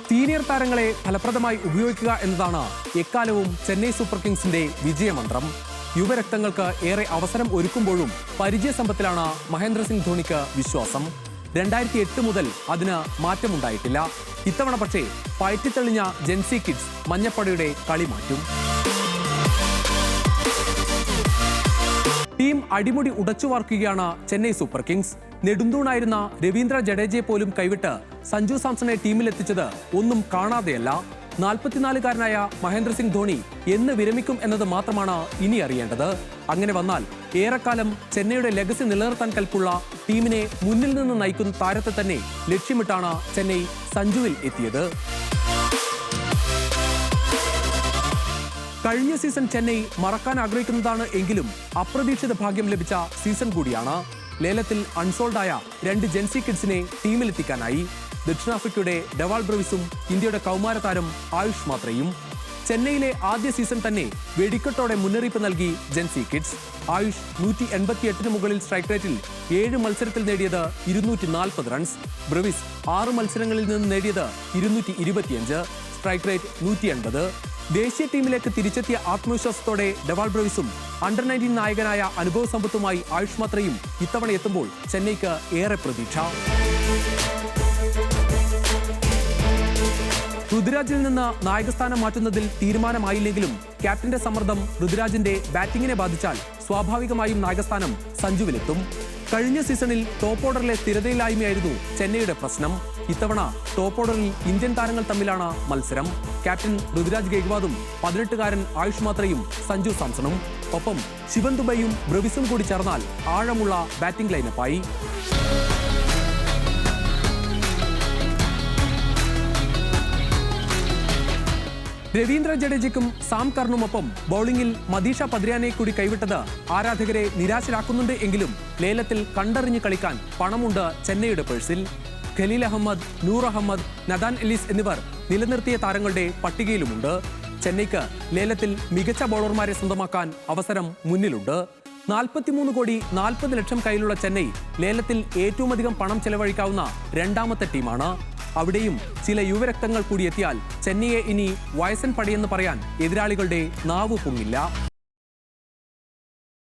Senior താരങ്ങളെ ഫലപ്രദമായി ഉപയോഗിക്കുക എന്നതാണ് എക്കാലവും ചെന്നൈ സൂപ്പർ കിങ്സിന്റെ വിജയമന്ത്രം. യുവരക്തങ്ങൾക്ക് ഏറെ അവസരം ഒരുക്കുമ്പോഴും പരിചയസമ്പത്തിലാണ് മഹേന്ദ്ര സിംഗ് ധോണിക്ക് വിശ്വാസം. 2008 മുതൽ അതിന് മാറ്റമുണ്ടായിട്ടില്ല. ഇത്തവണ പക്ഷേ പയറ്റിത്തെളിഞ്ഞ ജെൻസി കിഡ്സ് മഞ്ഞപ്പടയുടെ കളി മാറ്റും. ടീം അടിമുടി ഉടച്ചുവാർക്കുകയാണ് ചെന്നൈ സൂപ്പർ കിങ്സ്. നെടുന്തൂണായിരുന്ന രവീന്ദ്ര ജഡേജയെ പോലും കൈവിട്ട് സഞ്ജു സാംസണെ ടീമിലെത്തിച്ചത് ഒന്നും കാണാതെയല്ല. 44-കാരനായ മഹേന്ദ്ര സിംഗ് ധോണി എന്ന് വിരമിക്കും എന്നത് മാത്രമാണ് ഇനി അറിയേണ്ടത്. അങ്ങനെ വന്നാൽ ഏറെക്കാലം ചെന്നൈയുടെ ലെഗസി നിലനിർത്താൻ കൽപ്പുള്ള ടീമിനെ മുന്നിൽ നിന്ന് നയിക്കുന്ന താരത്തെ തന്നെ ലക്ഷ്യമിട്ടാണ് ചെന്നൈ സഞ്ജുവിൽ എത്തിയത്. കഴിഞ്ഞ സീസൺ ചെന്നൈ മറക്കാൻ ആഗ്രഹിക്കുന്നതാണ് എങ്കിലും അപ്രതീക്ഷിത ഭാഗ്യം ലഭിച്ച സീസൺ കൂടിയാണ്. ലേലത്തിൽ അൺസോൾഡായ 2 ജെൻസി കിഡ്സിനെ ടീമിലെത്തിക്കാനായി. ദക്ഷിണാഫ്രിക്കയുടെ ഡെവാൾ ബ്രവിസും ഇന്ത്യയുടെ കൗമാര താരം ആയുഷ് മാത്രയും. ചെന്നൈയിലെ ആദ്യ സീസൺ തന്നെ വെടിക്കെട്ടോടെ മുന്നറിയിപ്പ് നൽകി ജെൻസി കിഡ്സ്. ആയുഷ് 188 മുകളിൽ സ്ട്രൈക്ക് റേറ്റിൽ 7 മത്സരത്തിൽ നേടിയത് 240 റൺസ്. ബ്രവിസ് 6 മത്സരങ്ങളിൽ നിന്ന് നേടിയത് 225, സ്ട്രൈക്ക് റേറ്റ് 180. ദേശീയ ടീമിലേക്ക് തിരിച്ചെത്തിയ ആത്മവിശ്വാസത്തോടെ ഡെവാൾ ബ്രവിസും അണ്ടർ 19 നായകനായ അനുഭവ സമ്പത്തുമായി ആയുഷ് മാത്രയും ഇത്തവണ എത്തുമ്പോൾ ചെന്നൈക്ക് ഏറെ പ്രതീക്ഷ. ഋതുരാജിൽ നിന്ന് നായകസ്ഥാനം മാറ്റുന്നതിൽ തീരുമാനമായില്ലെങ്കിലും ക്യാപ്റ്റന്റെ സമ്മർദ്ദം ഋതുരാജിന്റെ ബാറ്റിംഗിനെ ബാധിച്ചാൽ സ്വാഭാവികമായും നായകസ്ഥാനം സഞ്ജുവിലെത്തും. കഴിഞ്ഞ സീസണിൽ ടോപ്പ് ഓർഡറിലെ സ്ഥിരതയില്ലായ്മയായിരുന്നു ചെന്നൈയുടെ പ്രശ്നം. ഇത്തവണ ടോപ്പ് ഓർഡറിൽ ഇന്ത്യൻ താരങ്ങൾ തമ്മിലാണ് മത്സരം. ക്യാപ്റ്റൻ ഋതുരാജ് ഗെയ്ക്വാദും 18-കാരൻ ആയുഷ് മാത്രയും സഞ്ജു സാംസണും ഒപ്പം ശിവൻ ദുബൈയും ബ്രവിസും കൂടി ചേർന്നാൽ ആഴമുള്ള ബാറ്റിംഗ് ലൈനപ്പായി. രവീന്ദ്ര ജഡേജയ്ക്കും സാം കർണുമൊപ്പം ബൌളിംഗിൽ മദീഷ പദ്രിയാനെ കൂടി കൈവിട്ടത് ആരാധകരെ നിരാശരാക്കുന്നുണ്ട് എങ്കിലും ലേലത്തിൽ കണ്ടറിഞ്ഞ് കളിക്കാൻ പണമുണ്ട് ചെന്നൈയുടെ പേഴ്സിൽ. ഖലീൽ അഹമ്മദ്, നൂർ അഹമ്മദ്, നദാൻ എലീസ് എന്നിവർ നിലനിർത്തിയ താരങ്ങളുടെ പട്ടികയിലുമുണ്ട്. ചെന്നൈക്ക് ലേലത്തിൽ മികച്ച ബൗളർമാരെ സ്വന്തമാക്കാൻ അവസരം മുന്നിലുണ്ട്. 43 കോടി 40 ലക്ഷം കയ്യിലുള്ള ചെന്നൈ ലേലത്തിൽ ഏറ്റവുമധികം പണം ചെലവഴിക്കാവുന്ന 2ാമത്തെ ടീമാണ്. അവിടെയും ചില യുവരക്തങ്ങൾ കൂടി എത്തിയാൽ ചെന്നൈയെ ഇനി വയസ്സൻ പടയെന്ന് പറയാൻ എതിരാളികളുടെ നാവ് പൊങ്ങില്ല.